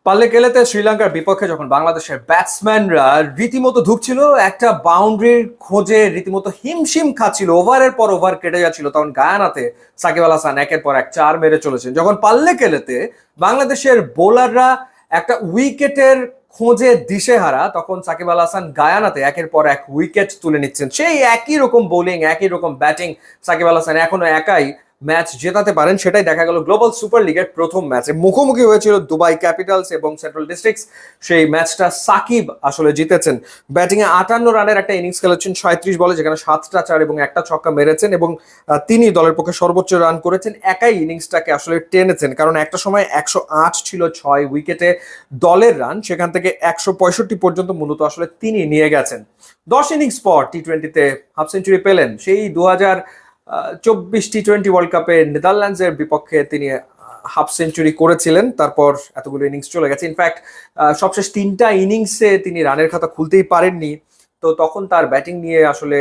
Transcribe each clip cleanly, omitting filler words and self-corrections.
পাল্লেকেলেতে শ্রীলঙ্কার বিপক্ষে যখন বাংলাদেশের ব্যাটসম্যানরা রীতিমতো ধুঁকছিল, একটা বাউন্ডারির খোঁজে রীতিমতো হিমশিম খাচ্ছিল, ওভারের পর ওভার কেটে যাচ্ছিল, তখন গায়ানাতে সাকিব আল হাসান একের পর এক চার মেরে চলেছেন। যখন পাল্লেকেলেতে বাংলাদেশের বোলাররা একটা উইকেটের খোঁজে দিশেহারা, তখন সাকিব আল হাসান গায়ানাতে একের পর এক উইকেট তুলে নিচ্ছেন। সেই একই রকম বোলিং, একই রকম ব্যাটিং, সাকিব আল হাসান এখনো একাই ম্যাচ জেতাতে পারেন। সেটাই দেখা গেল গ্লোবাল সুপার লিগের প্রথম ম্যাচে। মুখোমুখি হয়েছিল দুবাই ক্যাপিটালস এবং সেন্ট্রাল ডিস্ট্রিক্টস। সেই ম্যাচটা সাকিব আসলে জিতেছেন। ব্যাটিংয়ে 58 রানের একটা ইনিংস খেলেছেন 37 বলে, যেখানে 7টা চার এবং একটা ছক্কা মেরেছেন, এবং তিনি দলের পক্ষে সর্বোচ্চ রান করেছেন। একাই ইনিংসটাকে আসলে টেনেছেন, কারণ একটা সময় 108 ছিল 6 উইকেটে দলের রান, সেখান থেকে 165 পর্যন্ত মূলত আসলে তিনি নিয়ে গেছেন। 10 ইনিংস পর টি-20তে হাফ সেঞ্চুরি পেলেন। সেই 2024 টি-20 ওয়ার্ল্ড কাপে নেদারল্যান্ডসের বিপক্ষে তিনি হাফ সেঞ্চুরি করেছিলেন। তারপর এতগুলো ইনিংস চলে গেছে। ইনফ্যাক্ট সবশেষ 3টা ইনিংসে তিনি রানের খাতা খুলতেই পারেননি। তো তখন তার ব্যাটিং নিয়ে আসলে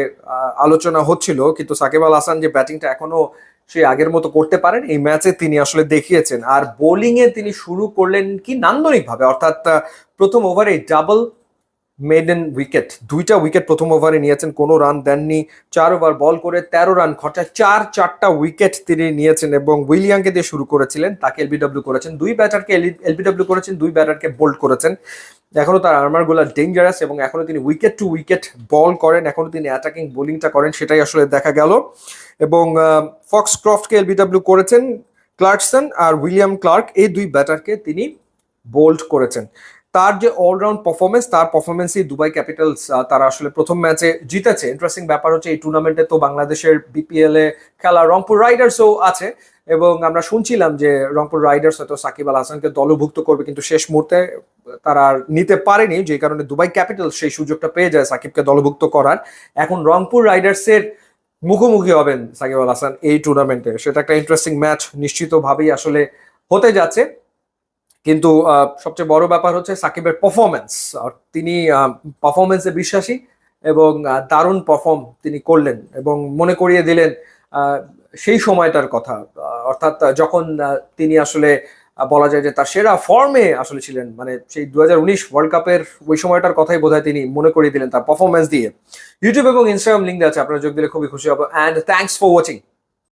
আলোচনা হচ্ছিল, কিন্তু সাকিব আল হাসান যে ব্যাটিংটা এখনো সে আগের মতো করতে পারেন, এই ম্যাচে তিনি আসলে দেখিয়েছেন। আর বোলিংয়ে তিনি শুরু করলেন কি নান্দনিকভাবে, অর্থাৎ প্রথম ওভারে ডাবল মেডেন উইকেট, 2টা উইকেট প্রথম ওভারে নিয়েছেন, কোনো রান দেননি। 4 ওভার বল করে 13 রান খরচায় 4টা উইকেট তিনি নিয়েছেন, এবং উইলিয়ামকে দিয়ে শুরু করেছিলেন, তাকে এলবিডব্লিউ করেছেন। 2 ব্যাটারকে এলবিডব্লিউ করেছেন, 2 ব্যাটারকে বোল্ড করেছেন। এখনো তার আর্মারগুলো ডেঞ্জারাস, এবং এখনো তিনি উইকেট টু উইকেট বল করেন, এখনো তিনি অ্যাটাকিং বোলিংটা করেন, সেটাই আসলে দেখা গেল। এবং ফক্সক্রফটকে এলবিডব্লিউ করেছেন ক্লার্কসন, আর উইলিয়াম ক্লার্ক, এই 2 ব্যাটারকে তিনি বোল্ড করেছেন। তার যে অলরাউন্ড পারফরমেন্স, তার পারফরমেন্সই দুবাই ক্যাপিটালস তারা আসলে প্রথম ম্যাচে জিতেছে। ইন্টারেস্টিং ব্যাপার হচ্ছে, এই টুর্নামেন্টে তো বাংলাদেশের বিপিএল এ খেলা রংপুর রাইডার্সও আছে, এবং আমরা শুনছিলাম যে রংপুর রাইডার্স হয়তো সাকিব আল হাসানকে দলভুক্ত করবে, কিন্তু শেষ মুহূর্তে তারা আর নিতে পারেনি, যে কারণে দুবাই ক্যাপিটালস সেই সুযোগটা পেয়ে যায় সাকিবকে দলভুক্ত করার। এখন রংপুর রাইডার্সের মুখোমুখি হবেন সাকিব আল হাসান এই টুর্নামেন্টে। সেটা একটা ইন্টারেস্টিং ম্যাচ নিশ্চিতভাবেই আসলে হতে যাচ্ছে। কিন্তু সবচেয়ে বড় ব্যাপার হচ্ছে সাকিবের পারফরমেন্স। আর তিনি পারফরমেন্সে বিশ্বাসী, এবং দারুণ পারফর্ম তিনি করলেন, এবং মনে করিয়ে দিলেন সেই সময়টার কথা। অর্থাৎ যখন তিনি আসলে বলা যায় যে তার সেরা ফর্মে আসলে ছিলেন, মানে সেই 2019 ওয়ার্ল্ড কাপের ওই সময়টার কথাই বোধহয় তিনি মনে করিয়ে দিলেন তার পারফরমেন্স দিয়ে। ইউটিউব এবং ইনস্টাগ্রাম লিঙ্ক আছে, আপনারা যোগ দিলে খুবই খুশি হবো। And thanks for watching.